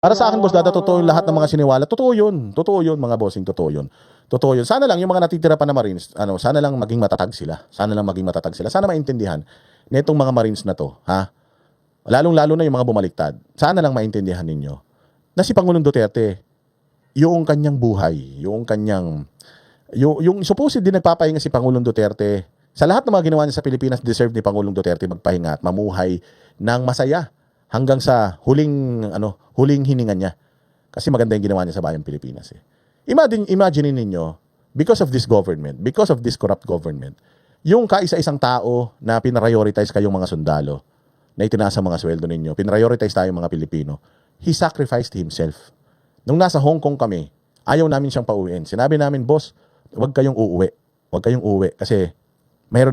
Para sa akin, boss Dada, totoo yung lahat ng mga siniwala. Totoo yun. Totoo yun, mga bossing. Totoo yun. Totoo yun. Sana lang yung mga natitira pa na Marines, sana lang maging matatag sila. Sana lang maging matatag sila. Sana maintindihan nitong mga Marines na to, ha? Lalong-lalo na yung mga bumaliktad. Sana lang maintindihan ninyo na si Pangulong Duterte, yung kanyang buhay, yung supposed din nagpapahinga si Pangulong Duterte, sa lahat ng mga ginawa niya sa Pilipinas, deserve ni Pangulong Duterte magpahinga at mamuhay ng masaya hanggang sa huling hininga niya. Kasi maganda yung ginawa niya sa bayang Pilipinas. Imagine ninyo, because of this government, because of this corrupt government, yung kaisa-isang tao na pinarioritize kayong mga sundalo, na itinaas ang mga sweldo ninyo, pinrioritize tayong mga Pilipino, he sacrificed himself. Nung nasa Hong Kong kami, ayaw namin siyang pauwiin. Sinabi namin, boss, huwag kayong uuwi. Huwag kayong uuwi kasi may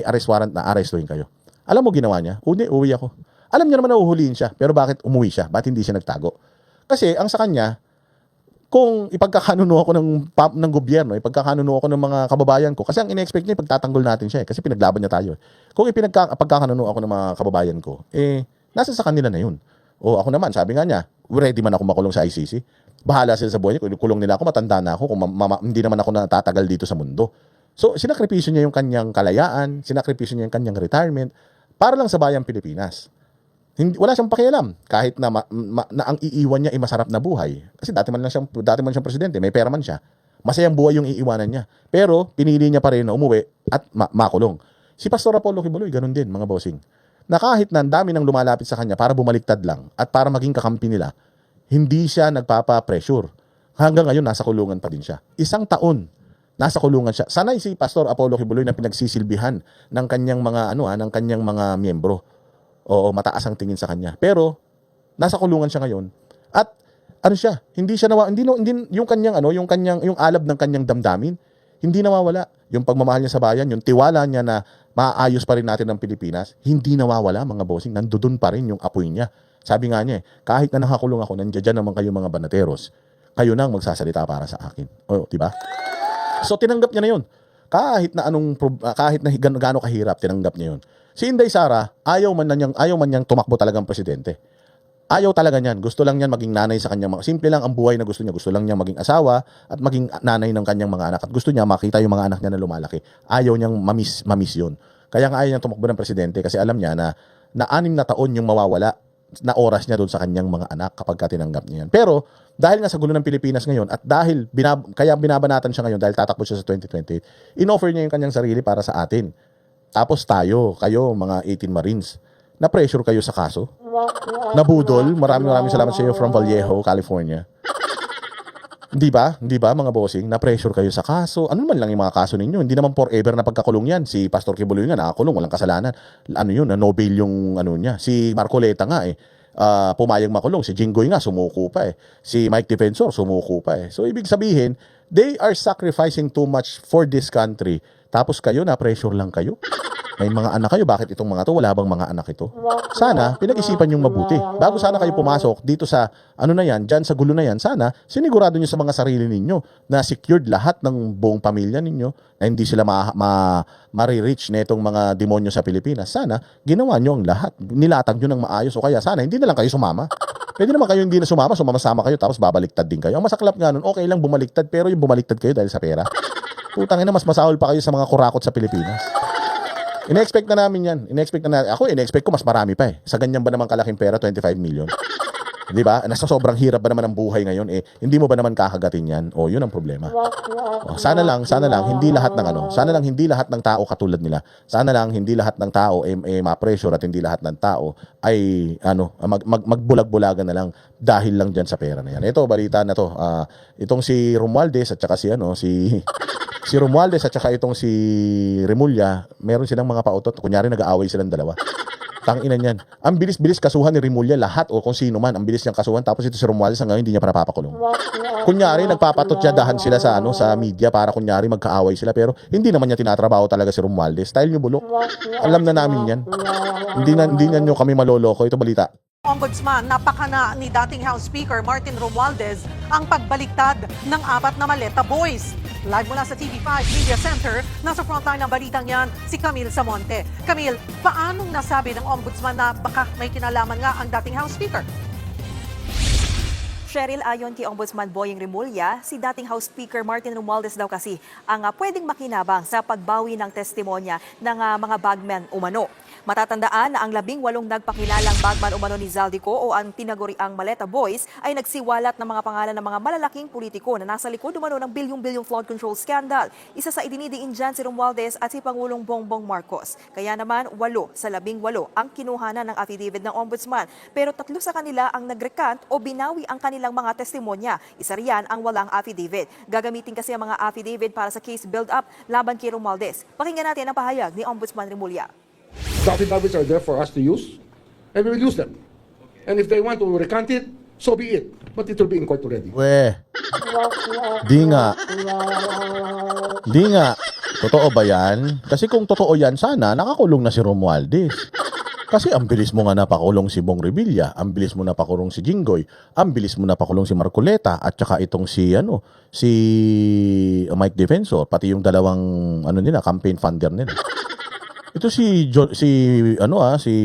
arrest warrant na arrestuhin kayo. Alam mo ginawa niya? Uwi ako. Alam niya naman na uhulihin siya, pero bakit umuwi siya? Bakit hindi siya nagtago? Kasi ang sa kanya, kung ipagkakanuno ako ng gobyerno, ipagkakanuno ako ng mga kababayan ko, kasi ang ine-expect niya, pagtatanggol natin siya kasi pinaglaban niya tayo. Kung ipagkakanuno ako ng mga kababayan ko, nasa sa kanila na yun. O ako naman, sabi nga niya, ready man ako makulong sa ICC. Bahala sila sa buhay niya. Kung kulong nila ako, matanda na ako. Kung hindi naman ako natatagal dito sa mundo. So, sinakripisyo niya yung kanyang kalayaan, sinakripisyo niya yung kanyang retirement, para lang sa bayang Pilipinas. Wala siyang pakialam kahit na ang iiwan niya ay masarap na buhay. Kasi dati man siyang presidente, may pera man siya. Masayang buhay yung iiwanan niya. Pero pinili niya pa rin na umuwi at makulong. Si Pastor Apollo Kibuloy, ganun din, mga bossing. Na kahit na ang dami nang lumalapit sa kanya para bumaliktad lang at para maging kakampi nila, hindi siya nagpapa-pressure. Hanggang ngayon, nasa kulungan pa din siya. 1 taon, nasa kulungan siya. Sanay si Pastor Apollo Kibuloy na pinagsisilbihan ng kanyang mga miyembro. Oo, mataas ang tingin sa kanya. Pero nasa kulungan siya ngayon. At hindi yung alab ng kanyang damdamin, hindi nawawala. Yung pagmamahal niya sa bayan, yung tiwala niya na maayos pa rin natin ang Pilipinas, hindi nawawala, mga bossing. Nandoon pa rin yung apoy niya. Sabi nga niya, kahit na nakakulong ako, nandiyan naman kayo mga banateros, kayo nang magsasalita para sa akin. O, di ba? So tinanggap niya na 'yon. Kahit na gaano kahirap, tinanggap niya 'yon. Si Inday Sara, ayaw man niyang tumakbo talagang presidente. Ayaw talaga niyan. Gusto lang niyan maging nanay sa kanyang simple lang ang buhay na gusto niya. Gusto lang niya maging asawa at maging nanay ng kanyang mga anak. At gusto niya makita yung mga anak niya na lumalaki. Ayaw niyang mamiss yun. Kaya nga ayaw niyang tumakbo ng presidente kasi alam niya na 6 na taon yung mawawala na oras niya doon sa kanyang mga anak kapag tinanggap niya yan. Pero dahil nga sa gulo ng Pilipinas ngayon at dahil kaya binabanatan siya ngayon dahil tatakbo siya sa 2028, in-offer niya yung kanyang sarili para sa atin. Tapos kayo mga 18 Marines, na-pressure kayo sa kaso. Nabudol. Maraming salamat sa iyo from Vallejo, California. Di ba, mga bossing? Na-pressure kayo sa kaso. Ano man lang yung mga kaso ninyo? Hindi naman forever na pagkakulong yan. Si Pastor Kibuloy nga, nakakulong, walang kasalanan. Nobel yung niya. Si Marcoleta nga pumayag makulong. Si Jinggoy nga, sumuko pa Si Mike Defensor, sumuko pa So, ibig sabihin, they are sacrificing too much for this country. Tapos kayo, na-pressure lang kayo. May mga anak kayo, bakit itong mga to? Wala bang mga anak ito? Sana, pinag-isipan yung mabuti. Bago sana kayo pumasok dito sa, dyan sa gulo na yan, sana, sinigurado nyo sa mga sarili ninyo na secured lahat ng buong pamilya ninyo, na hindi sila ma-reach na itong mga demonyo sa Pilipinas. Sana, ginawa nyo ang lahat. Nilatag nyo ng maayos o kaya sana, hindi na lang kayo sumama. Pwede naman kayo hindi na sumama kayo, tapos babaliktad din kayo. Ang masaklap nga nun, okay lang bumaliktad, pero yung bumaliktad kayo dahil sa pera. Putang ina, mas masahol pa kayo sa mga kurakot sa Pilipinas. Ine-expect na namin yan. Ako, ine-expect ko mas marami pa Sa ganyan ba naman kalaking pera, 25 million? Di ba? Nasa sobrang hirap ba naman ang buhay ngayon? Hindi mo ba naman kakagatin yan? Yun ang problema. Sana lang, hindi lahat ng tao katulad nila. Sana lang, hindi lahat ng tao ma-pressure at hindi lahat ng tao ay, magbulag-bulagan na lang dahil lang dyan sa pera na yan. Ito, balita na to. Itong si Romualdez at saka si Romualdez at saka itong si Remulla, meron silang mga pautot. Kunyari, nag-aaway silang dalawa. Tanginan yan. Ang bilis-bilis kasuhan ni Remulla lahat o kung sino man. Ang bilis niyang kasuhan. Tapos ito si Romualdez hanggang hindi niya pa napapakulong. Kunyari, nagpapatot-yadahan sila sa media para kunyari magkaaway sila. Pero hindi naman niya tinatrabaho talaga si Romualdez. Style niyo bulok. Alam na namin yan. Hindi na nyo kami maloloko. Ito balita. Ombudsman, napakana ni dating House Speaker Martin Romualdez ang pagbaliktad ng 4 na maleta boys. Live mula sa TV5 Media Center, nasa frontline ng balitang yan, si Camille Samonte. Camille, paanong nasabi ng Ombudsman na baka may kinalaman nga ang dating House Speaker? Cheryl, ayon kay Ombudsman Boying Remulla, si dating House Speaker Martin Romualdez daw kasi ang pwedeng makinabang sa pagbawi ng testimonya ng mga bagman umano. Matatandaan na ang 18 nagpakilalang bagman umano ni Zaldico o ang tinaguriang Maleta Boys ay nagsiwalat ng mga pangalan ng mga malalaking politiko na nasa likod umano ng bilyong-bilyong flood control scandal. Isa sa idinidiin dyan si Romualdez at si Pangulong Bongbong Marcos. Kaya naman 8 sa 18 ang kinuhanan ng affidavit ng Ombudsman. Pero 3 sa kanila ang nagrecant o binawi ang kanilang mga testimonya. Isa riyan ang walang affidavit. Gagamitin kasi ang mga affidavit para sa case build-up laban kay Romualdez. Pakinggan natin ang pahayag ni Ombudsman Remulla. The affidavits are there for us to use, and we will use them. And if they want to recant it, so be it. But it will be in court already. We, di nga. Di nga. Totoo ba yan? Kasi kung totoo yan, sana nakakulong na si Romualdez. Kasi ang bilis mo nga napakulong si Bong Revilla, ang bilis mo napakulong si Jinggoy, ang bilis mo napakulong si Marcoleta, at saka itong si Mike Defensor, pati yung dalawang nila, campaign funder nila. Ito si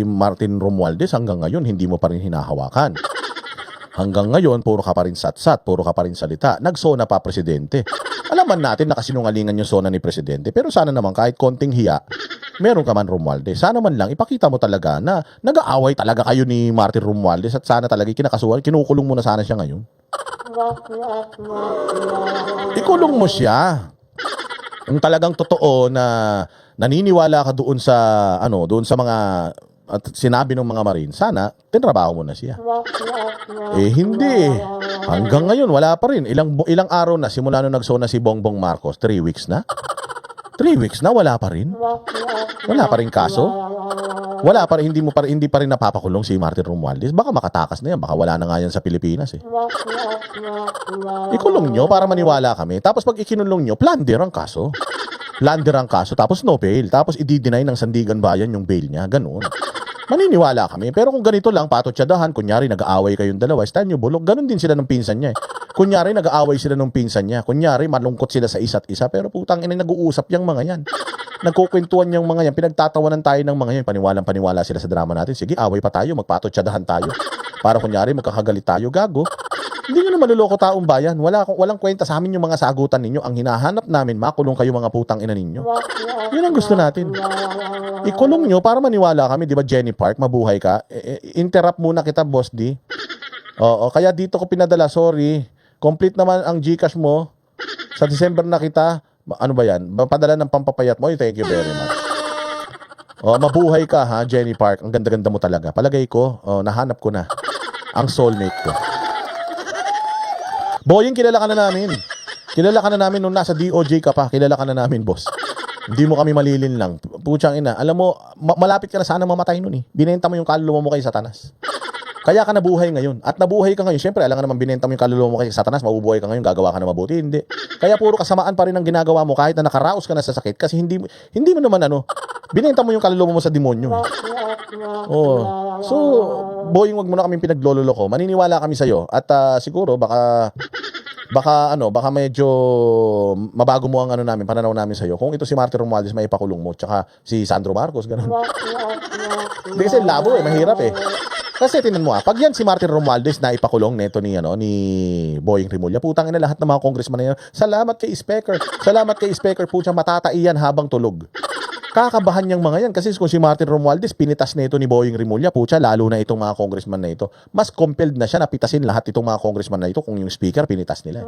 Martin Romualdez hanggang ngayon hindi mo pa rin hinahawakan. Hanggang ngayon puro ka pa rin satsat, puro ka pa rin salita. Nagsona pa presidente. Alaman natin na kasinungalingan yung sona ni presidente, pero sana naman kahit konting hiya, meron ka man Romualdez. Sana man lang ipakita mo talaga na nag-aaway talaga kayo ni Martin Romualdez at sana talaga kinakasuhan, kinukulong mo na sana siya ngayon. Ikulong mo siya. Kung talagang totoo na naniniwala ka doon sa mga at sinabi ng mga Marine, sana tinrabaho mo na siya. Hindi. Hanggang ngayon wala pa rin. Ilang araw na simula nung nagsona si Bongbong Marcos, 3 weeks na. 3 weeks na wala pa rin. Wala pa rin kaso. Wala pa rin, hindi pa rin napapakulong si Martin Romualdez. Baka makatakas na yan, baka wala na nga yan sa Pilipinas eh. Ikulong nyo para maniwala kami. Tapos pag ikinulong nyo, plunder ang kaso. Plunder ang kaso, tapos no bail. Tapos i-deny ng Sandigan Bayan yung bail niya. Ganun. Maniniwala kami. Pero kung ganito lang, patotsadahan, kunyari nag-aaway kayong dalawa, stand nyo bulok, ganun din sila ng pinsan niya eh. Kunyari nag-aaway sila ng pinsan niya. Kunyari malungkot sila sa isa't isa. Pero putang ina, nag-uusap yung mga yan. Nagkukwentuhan yung mga yan. Pinagtatawanan tayo ng mga yan. Paniwalang-paniwala sila sa drama natin. Sige, away pa tayo. Magpatotsadahan tayo. Para kunyari magkakagalit tayo. Gago. Hindi nyo na maluloko taong bayan. Walang kwenta sa amin yung mga sagutan ninyo. Ang hinahanap namin, makulong kayo mga putang ina ninyo. Yun ang gusto natin. Ikulong nyo para maniwala kami. Di ba Jenny Park, mabuhay ka? Interrupt muna kita, Boss D. Oo, kaya dito ko pinadala. Sorry. Complete naman ang GCash mo. Sa December na kita. Ano ba yan? Padala ng pampapayat mo. Thank you very much. Oh, mabuhay ka ha, Jenny Park. Ang ganda-ganda mo talaga. Palagay ko, nahanap ko na ang soulmate ko. Boying, kilala ka na namin. Kilala ka na namin nung nasa DOJ ka pa. Kilala ka na namin, boss. Hindi mo kami malilin lang. Putsang ina. Alam mo, malapit ka na sana mamatay nun eh. Binenta mo yung kaluluwa mo kay Satanas. Kaya ka nabuhay ngayon. At nabuhay ka ngayon. Siyempre, alam ka naman binenta mo yung kaluluwa mo kay Satanas, mabubuhay ka ngayon, gagawa ka na mabuti. Hindi. Kaya puro kasamaan pa rin ang ginagawa mo kahit na nakaraos ka na sa sakit. Kasi hindi mo naman binenta mo yung kaluluwa mo sa demonyo. Oh. So, Boying, wag mo na kaming pinaglololoko. Maniniwala kami sa'yo. At siguro, baka medyo mabago mo ang namin, pananaw namin sa'yo. Kung ito si Martin Romualdez, may ipakulong mo. Tsaka si Sandro Marcos, ganun. Hindi kasi labo mahirap eh. Kasi tinan mo pag yan si Martin Romualdez na ipakulong neto ni Boying Remulla, putang ina lahat ng mga congressman na yan. Salamat kay Speaker. Salamat kay Speaker, putang matataiyan habang tulog. Kakabahan niyang mga yan kasi kung si Martin Romualdez pinitas nito ni Boying Remulla, pucha, lalo na itong mga congressman na ito. Mas compelled na siya na pitasin lahat itong mga congressman na ito kung yung speaker pinitas nila.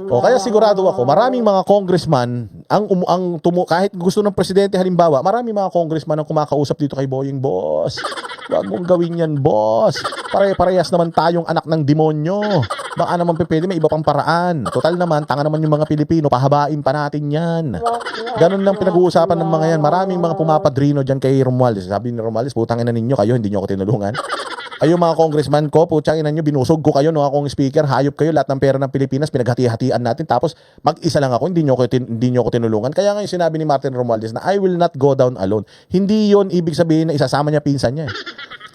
O kaya sigurado ako, maraming mga congressman kahit gusto ng presidente halimbawa, maraming mga congressman ang kumakausap dito kay Boying, boss. Huwag mong gawin yan, boss. Pare-parehas naman tayong anak ng demonyo. Baka naman pwede may iba pang paraan. Total naman, tanga naman yung mga Pilipino, pahabain pa natin yan. Ganun lang pinag-uusapan ng mga yan. Maraming mga pumapadrino dyan kay Romualdez. Sabi ni Romualdez, putang ina ninyo kayo, hindi nyo ako tinulungan. Kayo mga congressman ko, putang ina nyo, binusog ko kayo nung akong speaker, hayop kayo, lahat ng pera ng Pilipinas, pinaghati-hatian natin, tapos mag-isa lang ako, hindi nyo ako tinulungan. Kaya ngayon sinabi ni Martin Romualdez na I will not go down alone. Hindi yon ibig sabihin na isasama niya pinsan niya eh.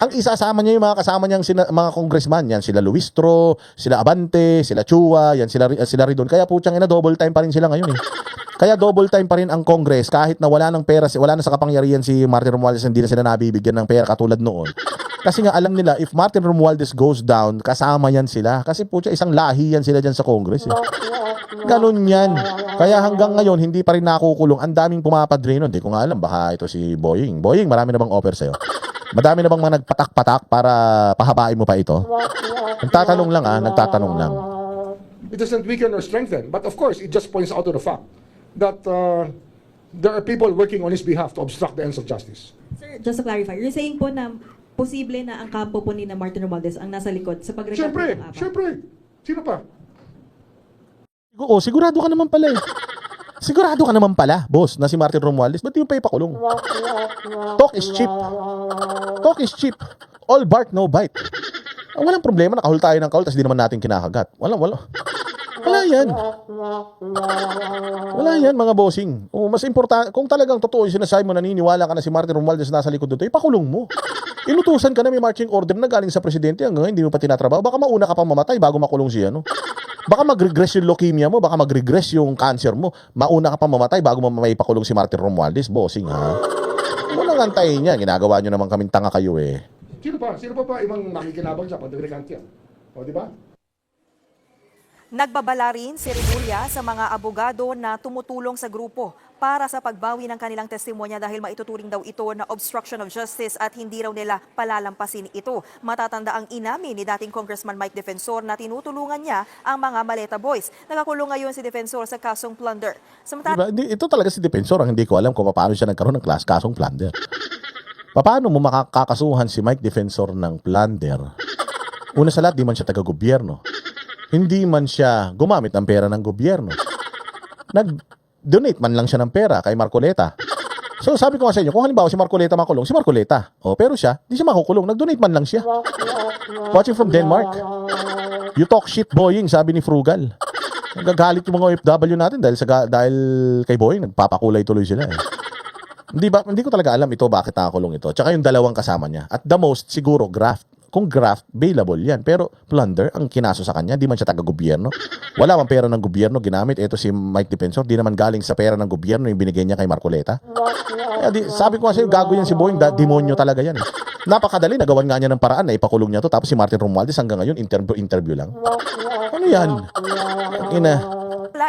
Ang isasama niya yung mga kasama niyang mga congressman. Yan sila Luistro, sila Abante, sila Chua, yan sila Ridon. Kaya putyang ina, double time pa rin sila ngayon eh. Kaya double time pa rin ang Congress kahit na wala ng pera, wala na sa kapangyarihan si Martin Romualdez, hindi na sila nabibigyan ng pera katulad noon. Kasi nga alam nila, if Martin Romualdez goes down, kasama yan sila. Kasi po isang lahi yan sila dyan sa Congress. Eh. Ganun yan. Kaya hanggang ngayon, hindi pa rin nakukulong. Ang daming pumapadre nun. Hindi ko nga alam, baka ito si Boying. Boying, marami na bang offer sa'yo? Madami na bang mga nagpatak-patak para pahabain mo pa ito? Nagtatanong lang nagtatanong lang. It doesn't weaken or strengthen. But of course, it just points out to the fact that there are people working on his behalf to obstruct the ends of justice. Sir, just to clarify, you're saying po na posible na ang kampo po ni na Martin Romualdez ang nasa likod sa pagrecover Siyempre, ng apat? siyempre. Sino pa? Oo, sigurado ka naman pala eh. Sigurado ka naman pala, boss, na si Martin Romualdez. Ba't yung pa ipakulong? Talk is cheap. Talk is cheap. All bark, no bite. Walang problema, nakahul tayo ng kahul, tapos di naman natin kinakagat. Wala yan. Wala yan, mga bossing. O, mas importante, kung talagang totoo yung sinasabi mo, naniniwala ka na si Martin Romualdez nasa likod doon, ipakulong mo. Inutusan ka na, may marching order na galing sa presidente, hanggang ngayon hindi mo pa tinatrabaho. Baka mauna ka pang mamatay bago makulong siya, no? Baka mag-regress yung leukemia mo, baka mag-regress yung cancer mo. Mauna ka pang mamatay bago mo maipakulong si Martin Romualdez, bossing, ha? Muna nga antayin yan, ginagawa nyo naman kaming tanga kayo, eh. Sino pa? Sino pa ibang nakikinabang siya pag nagrekante yan? O, di ba? Nagbabala rin si Remulla sa mga abogado na tumutulong sa grupo para sa pagbawi ng kanilang testimonya dahil maituturing daw ito na obstruction of justice at hindi raw nila palalampasin ito. Matatanda ang inamin ni dating Congressman Mike Defensor na tinutulungan niya ang mga Maleta Boys. Nakakulong ngayon si Defensor sa kasong plunder. Samantala, Diba? Ito talaga si Defensor, ang hindi ko alam kung paano siya nagkaroon ng kasong plunder. Paano mo makakasuhan si Mike Defensor ng plunder? Una sa lahat, di man siya taga-gobyerno. Hindi man siya gumamit ng pera ng gobyerno. Nag-donate man lang siya ng pera kay Marcoleta. So sabi ko nga sa inyo, kung halimbawa si Marcoleta makulong, si Marcoleta. O, pero siya, di siya makukulong. Nag-donate man lang siya. Watching from Denmark. You talk shit, Boying, sabi ni Frugal. Nagagalit yung mga OFW natin dahil kay Boying, nagpapakulay tuloy sila eh. Hindi ko talaga alam ito bakit nakakulong ito. Tsaka yung dalawang kasama niya. At the most, siguro, graft. Kung graft, bailable yan. Pero plunder, ang kinaso sa kanya, di man siya taga-gobyerno. Wala mang pera ng gobyerno ginamit. Ito si Mike Defensor, di naman galing sa pera ng gobyerno yung binigay niya kay Marcoleta. Sabi ko nga sa'yo, gago yan si Boying, demonyo talaga yan. Napakadali, nagawan nga niya ng paraan na ipakulong niya to. Tapos si Martin Romualdez hanggang ngayon, interview lang. Ano yan?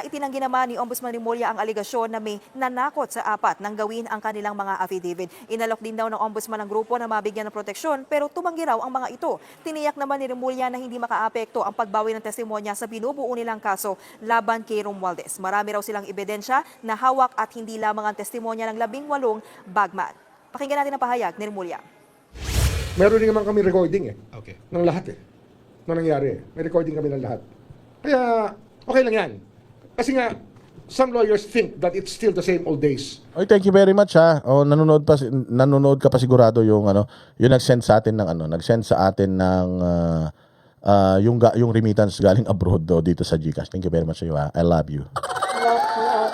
itinanggi naman ni Ombudsman Remulla ang aligasyon na may nanakot sa apat nang gawin ang kanilang mga affidavit. Inalok din daw ng Ombudsman ang grupo na mabigyan ng proteksyon pero tumanggi raw ang mga ito. Tiniyak naman ni Remulla na hindi makaapekto ang pagbawi ng testimonya sa binubuo nilang kaso laban kay Romualdez. Marami raw silang ebidensya na hawak at hindi lamang ang testimonya ng 18 bagman. Pakinggan natin ang pahayag ni Remulla. Meron din naman kami recording Okay. ng lahat nang nangyari. May recording kami ng lahat. Kaya, okay lang yan. Kasi nga, some lawyers think that it's still the same old days. Oy, thank you very much ha. Oh, nanonood ka pa sigurado yung yung nag-send sa atin ng yung remittance galing abroad dito sa GCash. Thank you very much sa iyo ha. I love you.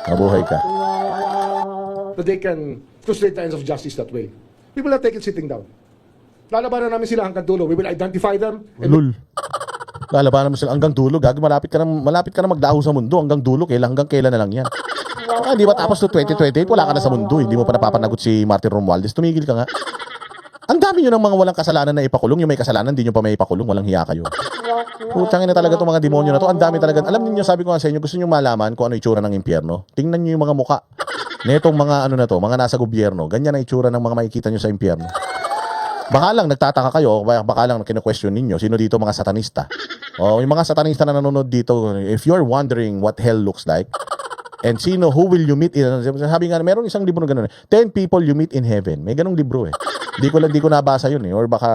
Mabuhay ka. That they can frustrate the ends of justice that way. We will not take it sitting down. Lalabanan namin sila hanggang dulo. We will identify them. Lul. Lalabanan mo sila hanggang dulo. Gagi, malapit ka na magdaho sa mundo hanggang dulo. Hanggang kailan na lang yan. Di ba tapos to 2028, wala ka na sa mundo. Hindi mo pa napapanagot si Martin Romualdez. Tumigil ka nga. Ang dami nyo ng mga walang kasalanan na ipakulong. Yung may kasalanan, hindi nyo pa may ipakulong. Walang hiya kayo. Putangin na talaga itong mga demonyo na to. Ang dami talaga. Alam niyo, sabi ko nga sa inyo, gusto nyo malaman kung ano itsura ng impyerno? Tingnan nyo yung mga muka. Netong mga mga nasa gobyerno. Ganyan ang itsura ng mga makikita nyo sa impyerno. Baka lang nagtataka kayo, baka lang kinu-question ninyo, sino dito mga satanista? O, yung mga satanista na nanonood dito, if you're wondering what hell looks like, and who will you meet in, sabi nga, meron isang libro na gano'n, 10 people you meet in heaven. May ganong libro eh. Di ko nabasa yun eh, or baka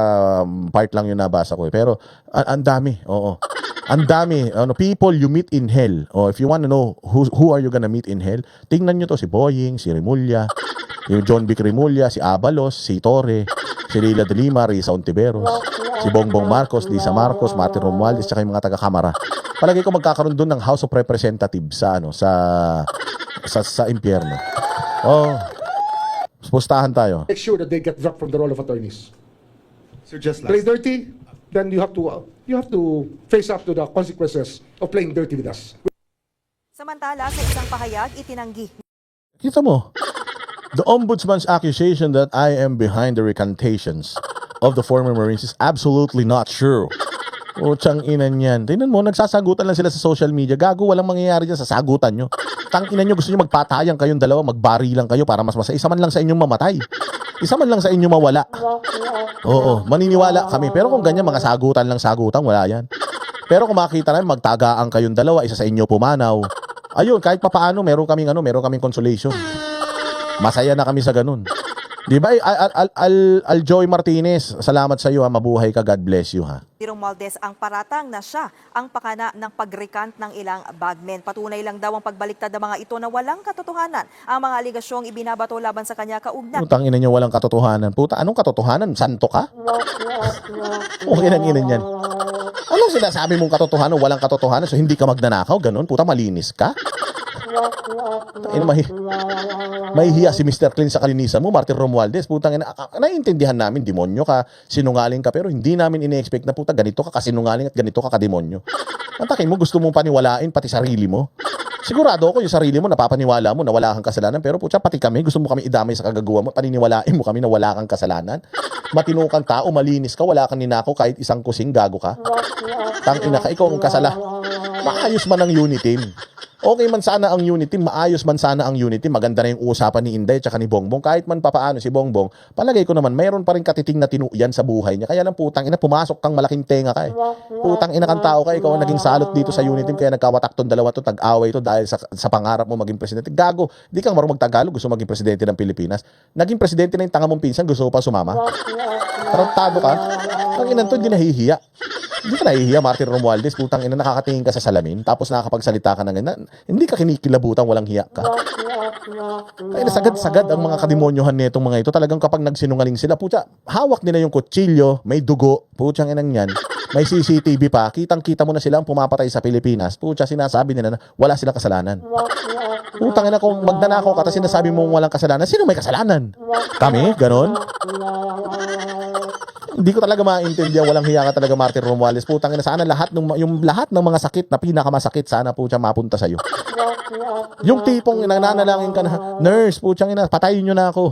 part lang yung nabasa ko eh. Pero, ang dami, oo. Ang dami, people you meet in hell. O, if you want to know who are you gonna meet in hell, tingnan nyo to, si Boying, si Remulla, yung John Vic Remulla, si Abalos, si Torre, si Leila de Lima, Risa Ontiveros, si Bongbong Marcos, Lisa Marcos, Martin Romualdez, tsaka yung mga taga-kamara. Palagay ko magkakaroon doon ng House of Representatives sa impyerno. Oh, pustahan tayo. Make sure that they get dropped from the role of attorneys. Sir, just Play last. dirty, then you have to face up to the consequences of playing dirty with us. Samantala, sa isang pahayag, itinanggi Kita mo, the Ombudsman's accusation that I am behind the recantations of the former Marines is absolutely not true. Putsang ina niyan. Tingnan mo, nagsasagutan lang sila sa social media. Gago, walang mangyayari dyan sa sagutan nyo. Tang ina nyo, gusto nyo magpatayan kayong dalawa, magbari lang kayo para mas masaya. Isa man lang sa inyong mamatay. Isa man lang sa inyong mawala. Oo, maniniwala kami. Pero kung ganyan, mga sagutan lang sagutan, wala yan. Pero kung makita namin, magtagaan kayong dalawa, isa sa inyo pumanaw. Ayun, kahit papaano, meron kaming consolation. Masaya na kami sa ganun. Di ba? Aljoy Martinez, salamat sa iyo ha. Mabuhay ka. God bless you ha. Romualdez ang paratang na siya ang pakana ng pag-recant ng ilang bagmen. Patunay lang daw ang pagbaliktad ng mga ito na walang katotohanan. Ang mga aligasyong ibinabato laban sa kanya kaugnay. Putang ina niyo, walang katotohanan. Puta, anong katotohanan? Santo ka? Okay lang ina niyan. Anong sinasabi mong katotohanan? Walang katotohanan. So hindi ka magnanakaw? Ganun? Puta, malinis ka? Mahihiya si Mr. Clean sa kalinisan mo, Martin Romualdez. Putang ina, naiintindihan namin, demonyo ka, sinungaling ka, pero hindi namin ine-expect na puta, ganito ka kasinungaling at ganito ka kademonyo. Ang takin mo, gusto mong paniwalain pati sarili mo. Sigurado ako yung sarili mo, napapaniwala mo na wala kang kasalanan, pero putya, pati kami, gusto mo kami idamay sa kagagawa mo, paniniwalain mo kami na wala kang kasalanan. Matino kang tao, malinis ka, wala kang ninako kahit isang kusing, gago ka. Tangina ka, ikaw ang kasala. Maayos man ang unit team. Okay man sana ang unit team, maayos man sana ang unit team, maganda na yung usapan ni Inday at ni Bongbong. Kahit man papaano si Bongbong, palagay ko naman, mayroon pa rin katiting na tinuyan sa buhay niya. Kaya lang putang ina, pumasok kang malaking tenga ka eh. Putang ina kang tao ka, ikaw ang naging salot dito sa unit team, kaya nagkawatak ton dalawa to, tag-away to dahil sa pangarap mo maging presidente. Gago, di kang marunong magtagalog, gusto maging presidente ng Pilipinas. Naging presidente na yung tanga mong pinsan, gusto mo pa sumama. Tarantado ka. Ang inan to, hindi nahihiya. Hindi ka nahihiya, Martin Romualdez. Putang ina, nakakatingin ka sa salamin, tapos nakakapagsalita ka ng ina. Hindi ka kinikilabutan, walang hiya ka. Kaya sagad-sagad ang mga kademonyohan nitong mga ito. Talagang kapag nagsinungaling sila, putya, hawak nila yung kutsilyo, may dugo, putyang inang yan, may CCTV pa, kitang-kita mo na sila ang pumapatay sa Pilipinas. Putya, sinasabi nila na wala silang kasalanan. Putang ina, kung magnanakaw ka, tapos sinasabi mong walang kasalanan, sino may kasalanan? Kami? Ganon? Hindi ko talaga maintindihan, walang hiya ka talaga, Martin Romualdez. Putang ina, sana lahat ng mga sakit na pinakamasakit, sana putya mapunta sa iyo. Yung tipong nananalangin ka na, nurse, putyang ina, patayin niyo na ako.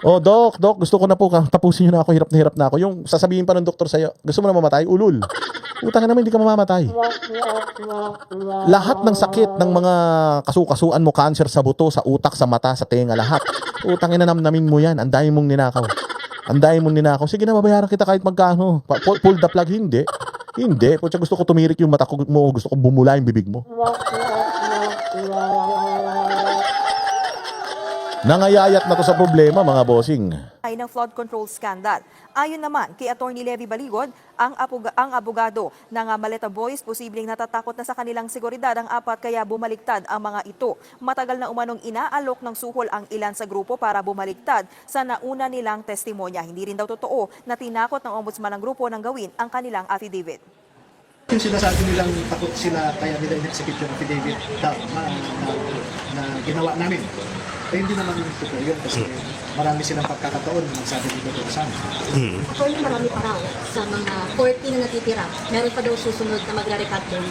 Oh, doc, gusto ko na po, tapusin niyo na ako, hirap na ako. Yung sasabihin pa ng doktor sa iyo, gusto mo na mamatay? Ulul. Putang ina naman, hindi ka mamamatay. Lahat ng sakit ng mga kasukasuan mo, cancer sa buto, sa utak, sa mata, sa tenga, lahat. Putang ina, namnamin mo yan. Ang dami mong ninakaw. Sige na, babayaran kita kahit magkano. Pull the plug, hindi. Hindi. Putya, gusto ko tumirik yung mata ko mo, gusto ko bumula yung bibig mo. Nangayayat na to sa problema, mga bossing. Ay ng flood control scandal. Ayon naman kay Attorney Levy Baligod, ang abogado ng Maleta Boys posibleng natatakot na sa kanilang seguridad ang apat kaya bumaliktad ang mga ito. Matagal na umanong inaalok ng suhol ang ilan sa grupo para bumaliktad sa nauna nilang testimonya. Hindi rin daw totoo na tinakot ng ombudsman ng grupo nang gawin ang kanilang affidavit. Yung sinasabi nilang takot sila kaya nila in-execute yung affidavit na ginawa namin. Eh, hindi naman totoo yun kasi marami silang pagkakataon na magsabi dito sa amin. Attorney, marami pa raw sa mga 40 na natitira. Meron pa daw susunod na magre-recut doon.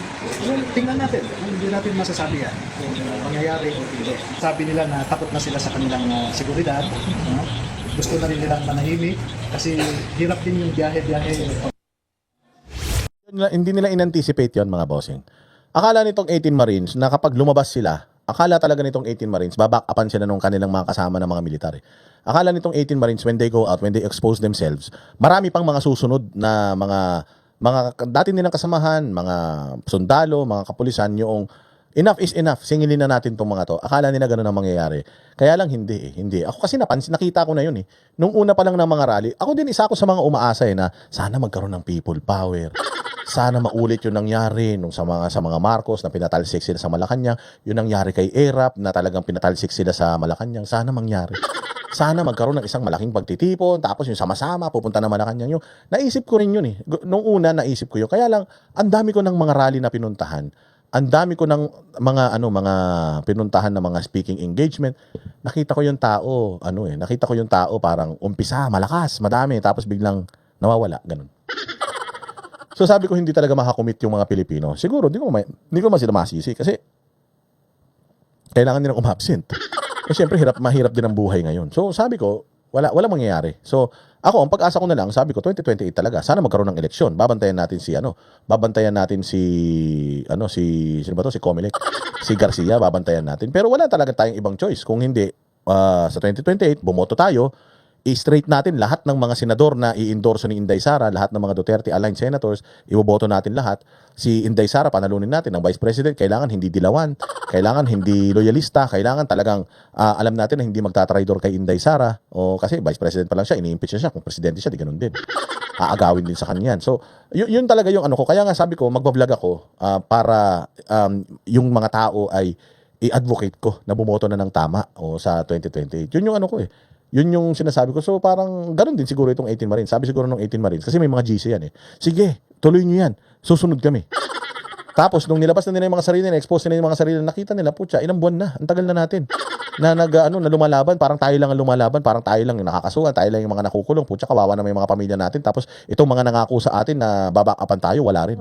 Tingnan natin, hindi natin masasabi yan kung mangyayari o hindi. Sabi nila na takot na sila sa kanilang seguridad. Gusto na rin nilang manahimik kasi hirap din yung biyahe-biyahe. Hindi nila in-anticipate yon, mga bossing. Akala nitong 18 Marines na kapag lumabas sila, akala talaga nitong 18 Marines, baback-upan sila nung kanilang mga kasama ng mga military. Akala nitong 18 Marines, when they go out, when they expose themselves, marami pang mga susunod na mga dati nilang kasamahan, mga sundalo, mga kapulisan, yung enough is enough, singilin na natin tong mga to. Akala nila ganun ang mangyayari. Kaya lang hindi. Ako kasi nakita ko na yun eh. Nung una pa lang ng mga rally, ako din isa ko sa mga umaasa na sana magkaroon ng people power. Sana maulit yung nangyari nung sa mga Marcos na pinatalsik sila sa Malacanang, yung nangyari kay Erap na talagang pinatalsik sila sa Malacanang, sana mangyari. Sana magkaroon ng isang malaking pagtitipon, tapos yung sama-sama pupunta na Malacanang yung naisip ko rin yun eh. Nung una naisip ko yun. Kaya lang ang dami ko ng mga rally na pinuntahan. Ang dami ko ng mga pinuntahan na mga speaking engagement. Nakita ko yung tao parang umpisa, malakas, madami, tapos biglang nawawala, ganun. So sabi ko hindi talaga makakomit yung mga Pilipino. Siguro hindi ko sila masisi kasi kailangan nilang umabsent. Kasi syempre mahirap din ang buhay ngayon. So sabi ko walang mangyayari. So Ako, ang pag-asa ko na lang, sabi ko 2028 talaga. Sana magkaroon ng eleksyon. Babantayan natin si sino ba to? Si Comelec, si Garcia, babantayan natin. Pero wala talaga tayong ibang choice. Kung hindi sa 2028 bumoto tayo, i-straight natin lahat ng mga senador na i-endorso ni Inday Sara, lahat ng mga Duterte aligned senators, iboboto natin lahat. Si Inday Sara, panalunin natin. Ang Vice President, kailangan hindi dilawan, kailangan hindi loyalista, kailangan talagang alam natin na hindi magtatraidor kay Inday Sara. O kasi Vice President pa lang siya, ini-impeach siya. Kung Presidente siya, di ganun din. Aagawin din sa kanya yan. So, yun talaga yung ano ko. Kaya nga sabi ko, magbablog ako para yung mga tao ay i-advocate ko na bumoto na ng tama sa 2028. Yun yung ano ko eh. Yun yung sinasabi ko. So parang ganun din siguro itong 18 Marines. Sabi siguro ng 18 Marines, kasi may mga GC yan eh. Sige, tuloy nyo yan. Susunod kami. Tapos nung nilabas na nila yung mga sarili na, expose nila yung mga sarili na, nakita nila, putya, ilang buwan na. Ang tagal na natin. Na na lumalaban, parang tayo lang ang lumalaban, parang tayo lang yung nakakasuhan, tayo lang yung mga nakukulong, putya, kawawa na may mga pamilya natin. Tapos itong mga nangako sa atin na babakapan tayo, wala rin.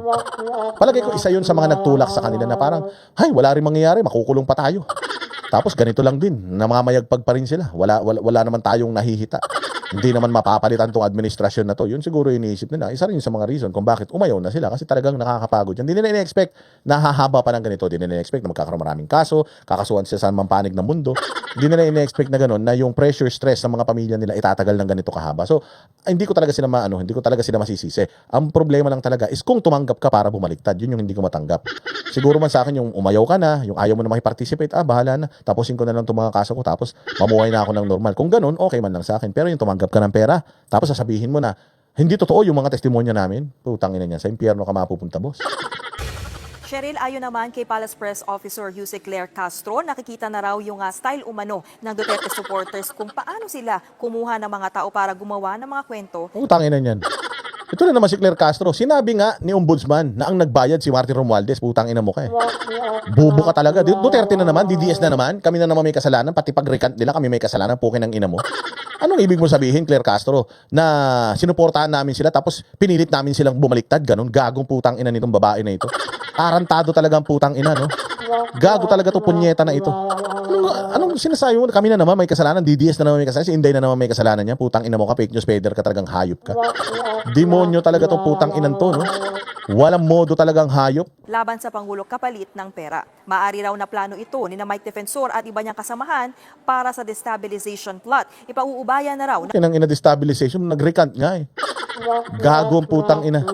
Palagay ko isa yun sa mga nagtulak sa kanila na parang, hay, wala rin mangyayari, makukulong pa tayo. Tapos ganito lang din, namamayagpag pa rin sila. Wala naman tayong nahihita. Hindi naman mapapalitan tong administrasyon na to. Yun siguro iniisip nila. Isa rin sa mga reason kung bakit umayaw na sila. Kasi talagang nakakapagod yan. Hindi nila ina-expect na hahaba pa ng ganito. Hindi nila ina-expect na magkakaroon maraming kaso, kakasuhan sila sa mampanig ng mundo. Hindi nila ina-expect na gano'n, na yung pressure, stress ng mga pamilya nila itatagal ng ganito kahaba. So, hindi ko talaga sila masisisi. Ang problema lang talaga is kung tumanggap ka para bumaliktad. Yun yung hindi ko matanggap. Siguro man sa akin yung umayaw ka na, yung ayaw mo na makiparticipate, bahala na. Tapusin ko na lang itong mga kaso ko, tapos mamuhay na ako ng normal. Kung ganun, okay man lang sa akin. Pero yung tumanggap ka ng pera, tapos sasabihin mo na, hindi totoo yung mga testimonya namin, putang ina niyan, sa impyerno ka mapupunta, boss. Cheryl, ayon naman kay Palace Press Officer Jose Claire Castro, nakikita na raw yung style umano ng Duterte supporters kung paano sila kumuha ng mga tao para gumawa ng mga kwento. Putang ina niyan. Ito na naman si Claire Castro. Sinabi nga ni Ombudsman na ang nagbayad si Martin Romualdez. Putang ina mo ka eh. Bubo ka talaga. Duterte na naman, DDS na naman. Kami na naman may kasalanan. Pati pag-recant nila, kami may kasalanan. Pukin ng ina mo. Anong ibig mo sabihin, Claire Castro? Na sinuportahan namin sila tapos pinilit namin silang bumaliktad. Ganon. Gagong putang ina nitong babae na ito. Tarantado talaga ang putang ina, no? Gago talaga to punyeta na ito. Anong sinasabi mo? Kami na naman may kasalanan. DDS na naman may kasalanan. Si Inday na naman may kasalanan niya. Putang ina mo ka. Fake news peddler ka, talagang hayop ka. Demonyo talaga tong putang inan to, no? Walang modo talagang hayop. Laban sa Pangulo kapalit ng pera. Maari raw na plano ito ni na Mike Defensor at iba niyang kasamahan para sa destabilization plot. Ipauubaya na raw na Kinang ina destabilization, nag-recant nga eh. Gago ang putang ina.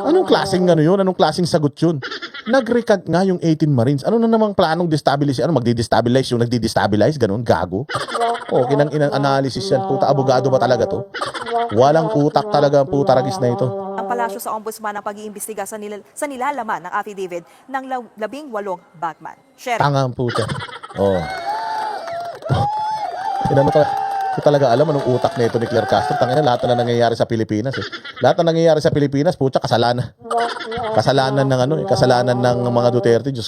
Anong klaseng ano yun? Anong klaseng sagot yun? Nag-recant nga yung 18 Marines. Ano na namang planong destabilize? Ano, magdi-destabilize yung nagdi-destabilize? Ganun, gago. O, kinang inang analysis yan. Puta, abogado ba talaga to? Walang utak talaga ang puta ragis na ito. ang palasyo sa ombudsman ang pag-iimbestiga sa nilalaman ng affidavit ng 18 bagman. Sheriff. Tanga ang puta. Oh. Inano talaga alam anong utak na ito ni Claire Castro. Tangina, lahat na nangyayari sa Pilipinas eh. Lahat na nangyayari sa Pilipinas, puta, kasalanan. Kasalanan ng kasalanan ng mga Duterte. Diyos